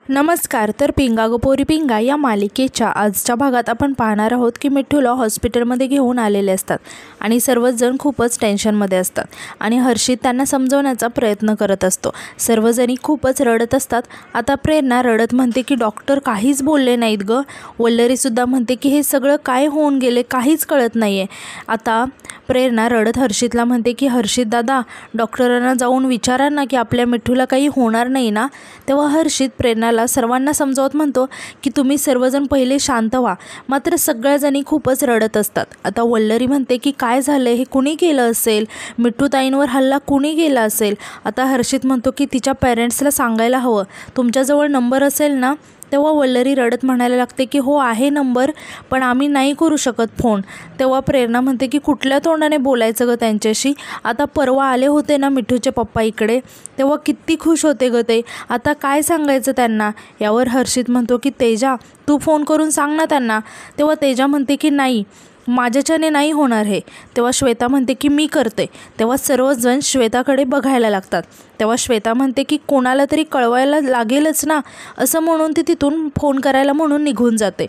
नमस्कार. तर पिंगा गो पोरी पिंगा या मालिकेच्या आजच्या भागात आपण पाहणार आहोत की मिठूला हॉस्पिटलमध्ये घेऊन आलेले असतात आणि सर्वजण खूपच टेन्शनमध्ये असतात आणि हर्षित त्यांना समजवण्याचा प्रयत्न करत असतो. सर्वजणी खूपच रडत असतात. आता प्रेरणा रडत म्हणते की डॉक्टर काहीच बोलले नाहीत ग. वल्लरीसुद्धा म्हणते की हे सगळं काय होऊन गेले, काहीच कळत नाही आहे. आता प्रेरणा रडत हर्षितला म्हणते की हर्षित दादा, डॉक्टरांना जाऊन विचारा ना की आपल्या मिठूला काही होणार नाही ना. तेव्हा हर्षित प्रेरणाला सर्वांना समजावत म्हणतो की तुम्ही सर्वजण पहिले शांत व्हा. मात्र सगळ्याजणी खूपच रडत असतात. आता वल्लरी म्हणते की काय झालं, हे कुणी केलं असेल, मिठूताईंवर हल्ला कुणी केला असेल. आता हर्षित म्हणतो की तिच्या पेरेंट्सला सांगायला हवं, तुमच्याजवळ नंबर असेल ना. तेव्हा वल्लरी रडत म्हणायला लागते की हो आहे नंबर, पण आम्ही नाही करू शकत फोन. तेव्हा प्रेरणा म्हणते की कुठल्या तोंडाने बोलायचं ग त्यांच्याशी. आता परवा आले होते ना मिठूचे पप्पा इकडे, तेव्हा किती खुश होते ग ते. आता काय सांगायचं त्यांना. यावर हर्षित म्हणतो की तेजा, तू फोन करून सांग ना त्यांना. तेव्हा तेजा म्हणते की नाही, माझ्याच्याने नाही होणार हे. तेव्हा श्वेता म्हणते की मी करते. तेव्हा सर्वजण श्वेताकडे बघायला लागतात. तेव्हा श्वेता म्हणते की कोणाला तरी कळवायला लागेलच ना, असं म्हणून ती तिथून फोन करायला म्हणून निघून जाते.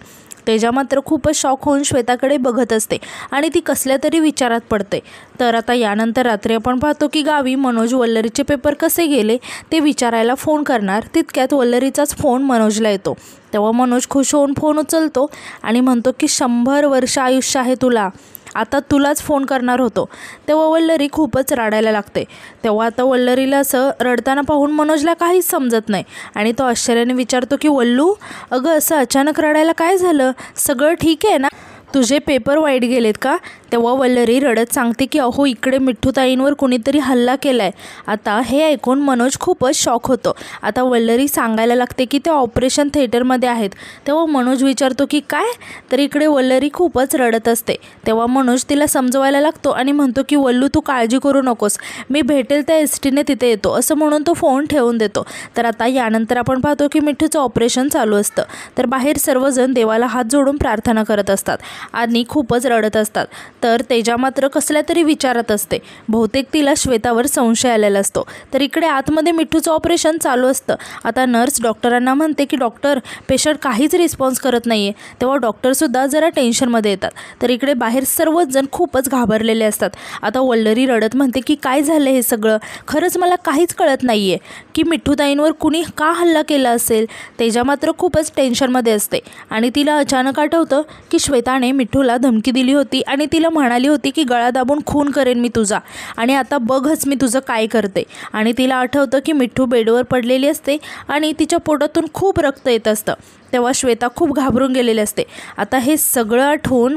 तेजा मात्र खूपच शॉक होऊन श्वेताकडे बघत असते आणि ती कसल्या तरी विचारात पडते. तर आता यानंतर रात्री आपण पाहतो की गावी मनोज वल्लरीचे पेपर कसे गेले ते विचारायला फोन करणार. तितक्यात वल्लरीचाच फोन मनोजला येतो. तेव्हा मनोज खुश होऊन फोन उचलतो आणि म्हणतो की 100 वर्ष आयुष्य आहे तुला, आता तुलाच फोन करणार होतो. तेव्हा वल्लरी खूपच रडायला लागते. तेव्हा आता वल्लरीला असं रडताना पाहून मनोजला काहीच समजत नाही आणि तो आश्चर्याने विचारतो की वल्लू, अगं असं अचानक रडायला काय झालं, सगळं ठीक आहे ना, तुझे पेपर वाईट गेलेत का. तेव्हा वल्लरी रडत सांगते की अहो इकडे मिठूताईंवर कुणीतरी हल्ला केला आहे. आता हे ऐकून मनोज खूपच शॉक होतो. आता वल्लरी सांगायला लागते की ते ऑपरेशन थिएटरमध्ये आहेत. तेव्हा मनोज विचारतो की काय. तर इकडे वल्लरी खूपच रडत असते. तेव्हा मनोज तिला समजवायला लागतो आणि म्हणतो की वल्लू तू काळजी करू नकोस, मी भेटेल त्या एसटीने तिथे येतो, असं म्हणून तो फोन ठेवून देतो. तर आता यानंतर आपण पाहतो की मिठूचं ऑपरेशन चालू असतं. तर बाहेर सर्वजण देवाला हात जोडून प्रार्थना करत असतात आणि खूपच रडत असतात. तर तेजा मात्र कसल्या तरी विचारात असते. बहुतेक तिला श्वेतावर संशय आलेला असतो. तर इकडे आतमध्ये मिठूचं ऑपरेशन चालू असतं. आता नर्स डॉक्टरांना म्हणते की डॉक्टर, पेशंट काहीच रिस्पॉन्स करत नाही आहे. तेव्हा डॉक्टरसुद्धा जरा टेन्शनमध्ये येतात. तर इकडे बाहेर सर्वच जण खूपच घाबरलेले असतात. आता वल्लरी रडत म्हणते की काय झालं हे सगळं, खरंच मला काहीच कळत नाही आहे की मिठूताईंवर कुणी का हल्ला केला असेल. तेजा मात्र खूपच टेन्शनमध्ये असते आणि तिला अचानक आठवतं की श्वेताने मिठूला धमकी दिली होती आणि तिला म्हणाली होती की गळा दाबून खून करेन मी तुझा, आणि आता बघच मी तुझं काय करते. आणि तिला आठवतं की मिठू बेडवर पडलेली असते आणि तिच्या पोटातून खूप रक्त येत असतं. तेव्हा श्वेता खूप घाबरून गेलेली असते. आता हे सगळं आठवून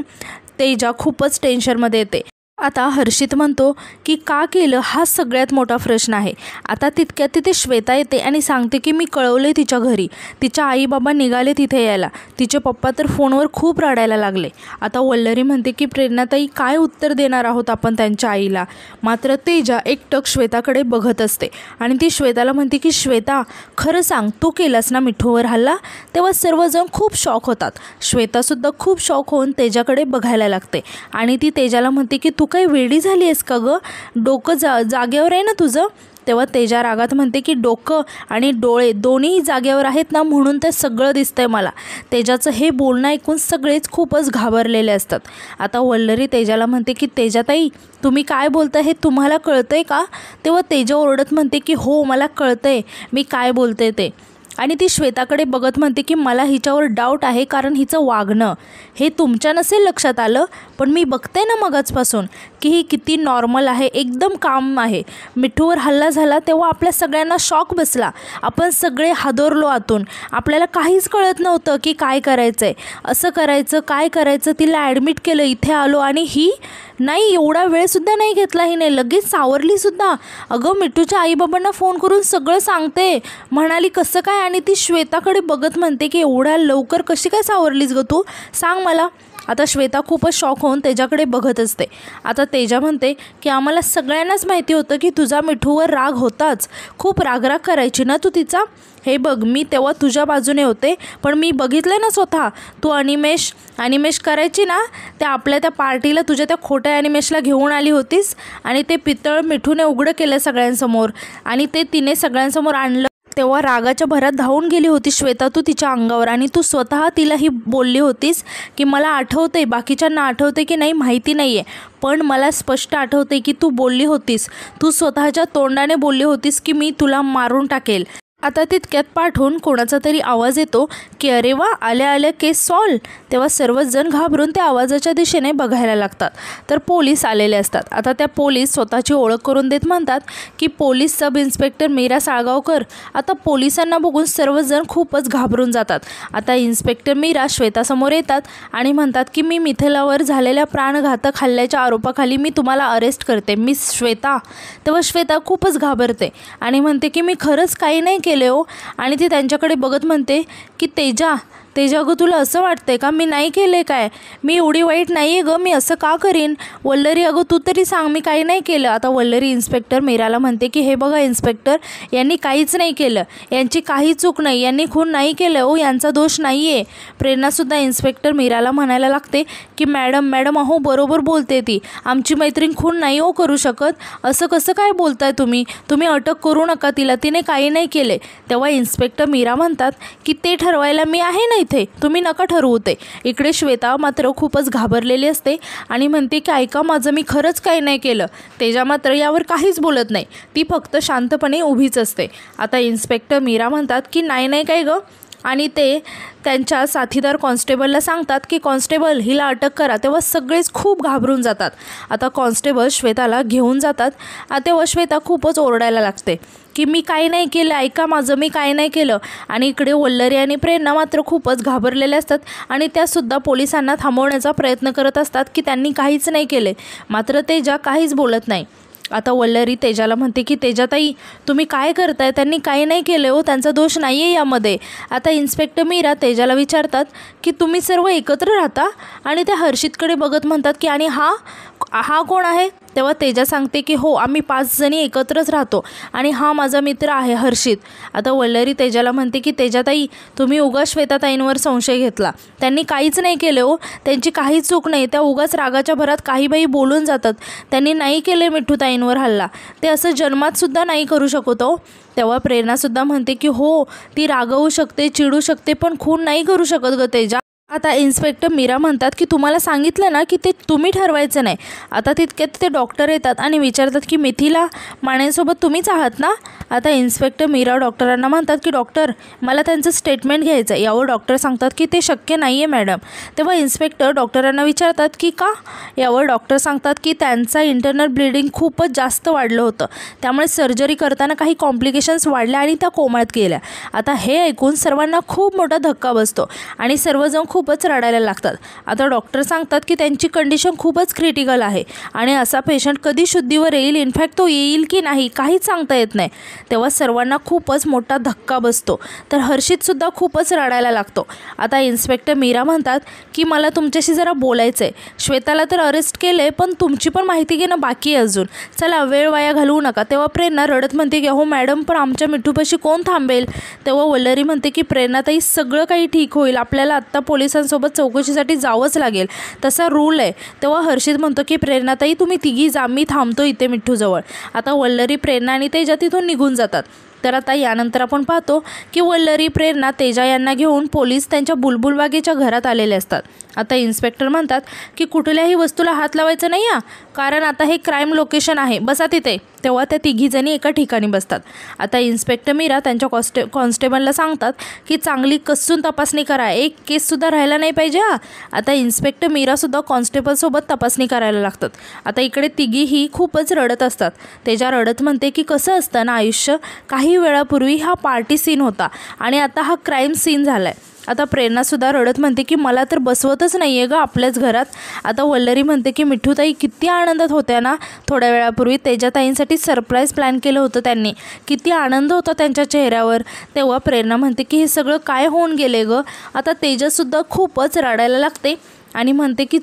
तेजा खूपच टेन्शनमध्ये येते. आता हर्षित म्हणतो की का केलं हा सगळ्यात मोठा प्रश्न आहे. आता तितक्यात तिथे श्वेता येते आणि सांगते की मी कळवले तिच्या घरी, तिच्या आई बाबा निघाले तिथे यायला, तिचे पप्पा तर फोनवर खूप रडायला लागले. आता वल्लरी म्हणते की प्रेरणाताई काय उत्तर देणार आहोत आपण त्यांच्या आईला. मात्र तेजा एकटक श्वेताकडे बघत असते आणि ती श्वेताला म्हणते की श्वेता, खरं सांग, तू केलास ना मिठूवर हल्ला. तेव्हा सर्वजण खूप शॉक होतात. श्वेतासुद्धा खूप शॉक होऊन तेजाकडे बघायला लागते आणि ती तेजाला म्हणते की तू काही वेडी झाली आहेस का गं, डोकं जागेवर आहे ना तुझं. तेव्हा तेजा रागात म्हणते की डोकं आणि डोळे दोन्ही जागेवर आहेत ना, म्हणून ते सगळं दिसतंय मला. तेजाचं हे बोलणं ऐकून सगळेच खूपच घाबरलेले असतात. आता वल्लरी तेजाला म्हणते की तेजाताई, तुम्ही काय बोलताय हे तुम्हाला कळतंय का. तेव्हा तेजा ओरडत म्हणते की हो मला कळतंय मी काय बोलते ते. आणि ती श्वेताकडे बघत म्हणते की मला हिच्यावर डाऊट आहे, कारण हिचं वागणं हे तुमच्या नसेल लक्षात आलं, पण मी बघते ना मगाचपासून की ही किती नॉर्मल आहे, एकदम काम आहे. मिठूवर हल्ला झाला तेव्हा आपल्या सगळ्यांना शॉक बसला, आपण सगळे हादरलो आतून, आपल्याला काहीच कळत नव्हतं की काय करायचं आहे, असं करायचं काय करायचं. तिला ॲडमिट केलं, इथे आलो आणि ही नाही, एवढा वेळसुद्धा नाही घेतला हिने, लगेच सावरलीसुद्धा. अगं मिठूच्या आईबाबांना फोन करून सगळं सांगते म्हणाली, कसं काय. आणि ती श्वेताकडे बघत म्हणते की एवढ्या लवकर कशी काय सावरलीस गं तू, सांग मला. आता श्वेता खूपच शॉक होऊन तेजाकडे बघत असते. आता तेजा म्हणते की आम्हाला सगळ्यांनाच माहिती होतं की तुझा मिठूवर राग होताच, खूप रागराग करायची ना तू तिचा. हे बघ, मी तेव्हा तुझ्या बाजूने होते, पण मी बघितलं ना स्वतः, तू ॲनिमेश करायची ना, त्या आपल्या त्या पार्टीला तुझ्या त्या खोट्या ॲनिमेशला घेऊन आली होतीस आणि ते पितळ मिठूने उघडं केलं सगळ्यांसमोर आणि ते तिने सगळ्यांसमोर आणलं तेव्हा रागाच्या भरात धावून गेली होती श्वेता तू तिच्या अंगावर आणि तू स्वतः तिला ही बोलली होतीस की मला आठवते, बाकीच्यांना आठवते की नाही माहिती नाही आहे, पण मला स्पष्ट आठवते की तू बोलली होतीस, तू स्वतःच्या तोंडाने बोलली होतीस की मी तुला मारून टाकेल. आता तितक्यात पाठवून कोणाचा तरी आवाज येतो की अरे वा, आल्या आल्या केस सॉल्व. तेव्हा सर्वच जण घाबरून त्या आवाजाच्या दिशेने बघायला लागतात. तर पोलीस आलेले असतात. आता त्या पोलीस स्वतःची ओळख करून देत म्हणतात की police sub inspector Meera Salgaonkar. आता पोलिसांना बघून सर्वजण खूपच घाबरून जातात. आता इन्स्पेक्टर मीरा श्वेतासमोर येतात आणि म्हणतात की मी मिथिलावर झालेल्या प्राणघातक हल्ल्याच्या आरोपाखाली मी तुम्हाला अरेस्ट करते, मिस श्वेता. तेव्हा श्वेता खूपच घाबरते आणि म्हणते की मी खरंच काही नाही केले हो. आणि ती त्यांच्याकडे बघत म्हणते की तेजा गं, तुला असं वाटतंय का मी नाही केले काय? मी एवढी वाईट नाही आहे गं, मी असं का करीन? वल्लरी अगं तू तरी सांग, मी काही नाही केलं. आता वल्लरी इन्स्पेक्टर मीराला म्हणते की हे बघा इन्स्पेक्टर, यांनी काहीच नाही केलं, यांची काही चूक नाही, यांनी खून नाही केलं हो, यांचा दोष नाही आहे. प्रेरणासुद्धा इन्स्पेक्टर मीराला म्हणायला लागते की मॅडम अहो बरोबर बोलते ती, आमची मैत्रीण खून नाही हो करू शकत, असं कसं काय बोलताय तुम्ही अटक करू नका तिला, तिने काही नाही केले. तेव्हा इन्स्पेक्टर मीरा म्हणतात की ते ठरवायला मी आहे ना इथे, तुम्ही नका ठरवू ते. इकडे श्वेता मात्र खूपच घाबरलेली असते आणि म्हणते की ऐका माझं, मी खरंच काही नाही केलं. तेजा मात्र यावर काहीच बोलत नाही, ती फक्त शांतपणे उभीच असते. आता इन्स्पेक्टर मीरा म्हणतात की नाही काय गं, आणि ते त्यांच्या साथीदार कॉन्स्टेबलला सांगतात की कॉन्स्टेबल हिला अटक करा. तेव्हा सगळेच खूप घाबरून जातात. आता कॉन्स्टेबल श्वेताला घेऊन जातात. तेव्हा श्वेता खूपच ओरडायला लागते की मी काही नाही केलं, ऐका माझं, मी काही नाही केलं. आणि इकडे वल्लरी आणि प्रेरणा मात्र खूपच घाबरलेले असतात आणि त्यासुद्धा पोलिसांना थांबवण्याचा प्रयत्न करत असतात की त्यांनी काहीच नाही केले. मात्र तेजा काहीच बोलत नाही. आता वल्लरी तेजाला म्हणते की तेजाताई तुम्ही काय करताय, त्यांनी काही नाही केले हो, त्यांचा दोष नाही आहे यामध्ये. आता इन्स्पेक्टर मीरा तेजाला विचारतात की तुम्ही सर्व एकत्र राहता, आणि त्या हर्षितकडे बघत म्हणतात की आणि हा कोण आहे? तेव्हा तेजा सांगते की हो, आम्ही 5 जणी एकत्रच राहतो आणि हा माझा मित्र आहे हर्षित. आता वल्लरी तेजाला म्हणते की तेजाताई तुम्ही उगाच श्वेताताईंवर संशय घेतला, त्यांनी काहीच नाही केले हो, त्यांची काही चूक नाही, त्या उगाच रागाच्या भरात काही बाई बोलून जातात, त्यांनी नाही केले मिठूताईंवर हल्ला, ते असं जन्मातसुद्धा नाही करू शकत हो. तेव्हा प्रेरणासुद्धा म्हणते की हो, ती रागवू शकते, चिडू शकते, पण खून नाही करू शकत ग तेजा. आता इन्स्पेक्टर मीरा म्हणतात की तुम्हाला सांगितलं ना की ते तुम्ही ठरवायचं नाही. आता तितक्यात ते डॉक्टर येतात आणि विचारतात की मिथिला मानेसोबत तुम्हीच आहात ना? आता इन्स्पेक्टर मीरा डॉक्टरांना म्हणतात की डॉक्टर मला त्यांचं स्टेटमेंट घ्यायचं आहे. यावर डॉक्टर सांगतात की ते शक्य नाही आहे मॅडम. तेव्हा इन्स्पेक्टर डॉक्टरांना विचारतात की का? यावर डॉक्टर सांगतात की त्यांचा इंटरनल ब्लिडिंग खूपच जास्त वाढलं होतं, त्यामुळे सर्जरी करताना काही कॉम्प्लिकेशन्स वाढल्या आणि त्या कोमात गेल्या. आता हे ऐकून सर्वांना खूप मोठा धक्का बसतो आणि सर्वजण खूपच रडायला लागतात. आता डॉक्टर सांगतात की त्यांची कंडिशन खूपच क्रिटिकल आहे आणि असा पेशंट कधी शुद्धीवर येईल, इनफॅक्ट तो येईल की नाही काहीच सांगता येत नाही. तेव्हा सर्वांना खूपच मोठा धक्का बसतो. तर हर्षितसुद्धा खूपच रडायला लागतो. आता इन्स्पेक्टर मीरा म्हणतात की मला तुमच्याशी जरा बोलायचं आहे. श्वेताला तर अरेस्ट केले, पण तुमची पण माहिती घेणं बाकी आहे अजून, चला वेळ वाया घालवू नका. तेव्हा प्रेरणा रडत म्हणते की हो मॅडम, पण आमच्या मिठूपाशी कोण थांबेल? तेव्हा वल्लरी म्हणते की प्रेरणाताई सगळं काही ठीक होईल, आपल्याला आत्ता पोलिसांसोबत चौकशीसाठी जावंच लागेल, तसा रूल आहे. तेव्हा हर्षित म्हणतो की प्रेरणाताई तुम्ही तिघी जा, मी थांबतो इथे मिठूजवळ. आता वल्लरी, प्रेरणा आणि तेजा तिथून निघून जातात. तर आता यानंतर आपण पाहतो की वल्लरी, प्रेरणा, तेजा यांना घेऊन पोलीस त्यांच्या बुलबुलबागेच्या घरात आलेले असतात. आता इन्स्पेक्टर म्हणतात की कुठल्याही वस्तूला हात लावायचं नाही हा, कारण आता हे क्राईम लोकेशन आहे, बसा तिथे. तेव्हा त्या तिघीजणी एका ठिकाणी बसतात. आता इन्स्पेक्टर मीरा त्यांच्या कॉन्स्टेबलला सांगतात की चांगली कसून तपासणी करा, एक केससुद्धा राहायला नाही पाहिजे हा. आता इन्स्पेक्टर मीरासुद्धा कॉन्स्टेबलसोबत तपासणी करायला लागतात. आता इकडे तिघीही खूपच रडत असतात. तेजा रडत म्हणते की कसं असतं ना आयुष्य, काही वेळापूर्वी हा पार्टी सीन होता आणि आता हा क्राईम सीन झाला आहे. आता प्रेरणासुद्धा रडत म्हणते की मला तर बसवतच नाही आहे गं आपल्याच घरात. आता वल्लरी म्हणते की मिठूताई किती आनंदात होत्या ना, थोड्या वेळापूर्वी तेजाताईंसाठी सरप्राईज प्लॅन केलं होतं त्यांनी, किती आनंद होता त्यांच्या चेहऱ्यावर. तेव्हा प्रेरणा म्हणते की हे सगळं काय होऊन गेले गं. आता तेजासुद्धा खूपच रडायला लागते आणि म्हणते की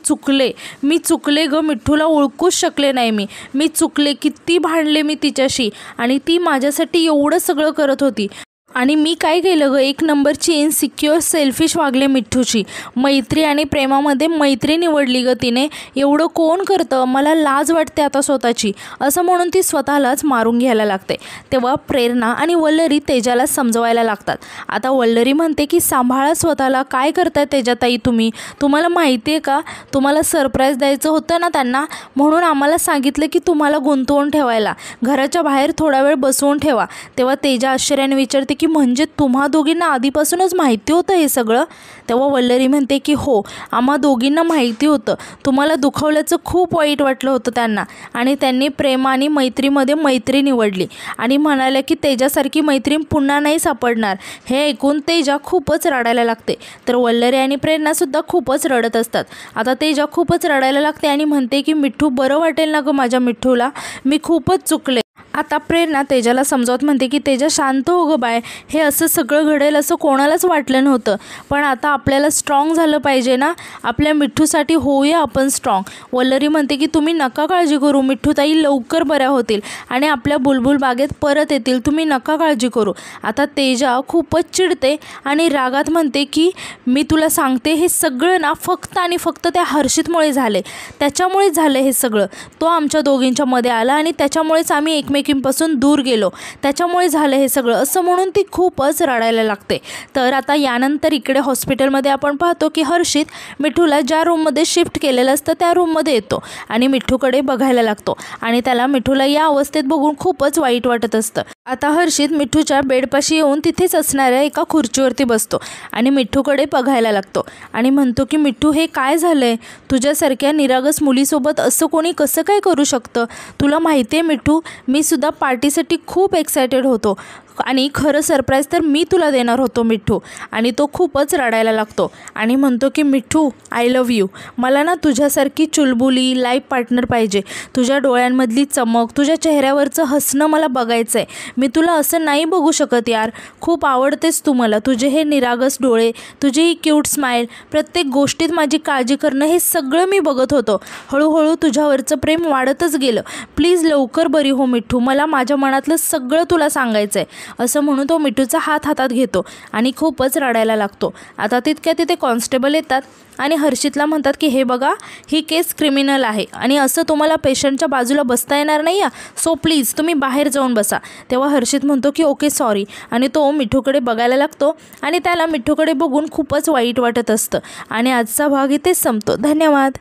मी चुकले गं, मिठूला ओळखूच शकले नाही मी चुकले, किती भांडले मी तिच्याशी आणि ती माझ्यासाठी एवढं सगळं करत होती. आणि मी काय केलं ग, एक नंबरची इनसिक्युअर सेल्फिश वागले मिठ्ठूची. मैत्री आणि प्रेमामध्ये मैत्री निवडली ग तिने. एवढं कोण करतं, मला लाज वाटते आता स्वतःची, असं म्हणून ती स्वतःलाच मारून घ्यायला लागते. तेव्हा प्रेरणा आणि वल्लरी तेजाला समजवायला लागतात. आता वल्लरी म्हणते की सांभाळा स्वतःला, काय करताय तेजाताई तुम्ही, तुम्हाला माहिती आहे का तुम्हाला सरप्राईज द्यायचं होतं ना त्यांना, म्हणून आम्हाला सांगितलं की तुम्हाला गुंतवून ठेवायला, घराच्या बाहेर थोडा वेळ बसवून ठेवा. तेव्हा तेजा आश्चर्याने विचारते की म्हणजे तुम्हा दोघींना आधीपासूनच माहिती होतं हे सगळं. तेव्हा वल्लरी म्हणते की हो, आम्हा दोघींना माहिती होतं, तुम्हाला दुखावल्याचं खूप वाईट वाटलं होतं त्यांना, आणि त्यांनी प्रेम आणि मैत्रीमध्ये मैत्री निवडली आणि म्हणाल्या की तेजासारखी मैत्रीण पुन्हा नाही सापडणार. हे ऐकून तेजा खूपच रडायला लागते. तर वल्लरी आणि प्रेरणासुद्धा खूपच रडत असतात. आता तेजा खूपच रडायला लागते आणि म्हणते की मिठ्ठू, बरं वाटेल ना गं माझ्या मिठ्ठूला, मी खूपच चुकले. आता प्रेरणा तेजाला समजावत म्हणते की तेजा शांत हो गं बाय, हे असं सगळं घडेल असं कोणालाच वाटलं नव्हतं, पण आता आपल्याला स्ट्रॉंग झालं पाहिजे ना, आपल्या मिठ्ठूसाठी होऊया आपण स्ट्रॉंग. वल्लरी म्हणते की तुम्ही नका काळजी करू, मिठ्ठूताई लवकर बऱ्या होतील आणि आपल्या बुलबुल बागेत परत येतील, तुम्ही नका काळजी करू. आता तेजा खूपच चिडते आणि रागात म्हणते की मी तुला सांगते, हे सगळं ना फक्त आणि फक्त त्या हर्षितमुळे झाले, त्याच्यामुळेच झालं हे सगळं. तो आमच्या दोघींच्या मध्ये आला आणि त्याच्यामुळेच आम्ही एकमेकींपासून दूर गेलो, त्याच्यामुळे झालं हे सगळं, असं म्हणून ती खूपच रडायला लागते. तर आता यानंतर इकडे हॉस्पिटलमध्ये आपण पाहतो की हर्षित मिठ्ठूला ज्या रूममध्ये शिफ्ट केलेलं असतं त्या रूममध्ये येतो आणि मिठ्ठूकडे बघायला लागतो आणि त्याला मिठ्ठूला या अवस्थेत बघून खूपच वाईट वाटत असतं. आता हर्षित मिठ्ठूच्या बेडपाशी येऊन तिथेच असणाऱ्या एका खुर्चीवरती बसतो आणि मिठ्ठूकडे बघायला लागतो आणि म्हणतो की मिठ्ठू, हे काय झालंय, तुझ्यासारख्या निरागस मुलीसोबत असं कोणी कसं काय करू शकतं, तुला माहिती आहे मिठ्ठू, मी सुद्धा पार्टीसाठी खूप एक्सायटेड होतो आणि खरं सरप्राईज तर मी तुला देणार होतो मिठ्ठू. आणि तो खूपच रडायला लागतो आणि म्हणतो की मिठ्ठू, आय लव्ह यू, मला ना तुझ्यासारखी चुलबुली लाईफ पार्टनर पाहिजे, तुझ्या डोळ्यांमधली चमक, तुझ्या चेहऱ्यावरचं हसणं मला बघायचं आहे, मी तुला असं नाही बघू शकत यार, खूप आवडतेस तू मला, तुझे हे निरागस डोळे, तुझी ही क्यूट स्माईल, प्रत्येक गोष्टीत माझी काळजी करणं, हे सगळं मी बघत होतो. हळूहळू तुझ्यावरचं प्रेम वाढतच गेलं, प्लीज लवकर बरी हो मिठ्ठू, मला माझ्या मनातलं सगळं तुला सांगायचं आहे, असं म्हणून तो मिठ्ठूचा हात हातात घेतो आणि खूपच रडायला लागतो. आता तितक्या तिथे कॉन्स्टेबल येतात आणि हर्षितला म्हणतात की हे बघा, ही केस क्रिमिनल आहे आणि असं तुम्हाला पेशंटच्या बाजूला बसता येणार नाही, सो प्लीज तुम्ही बाहेर जाऊन बसा. तेव्हा हर्षित म्हणतो की ओके सॉरी, आणि तो मिठ्ठूकडे बघायला लागतो आणि त्याला मिठ्ठूकडे बघून खूपच वाईट वाटत असतं. आणि आजचा भाग इथेच संपतो. धन्यवाद.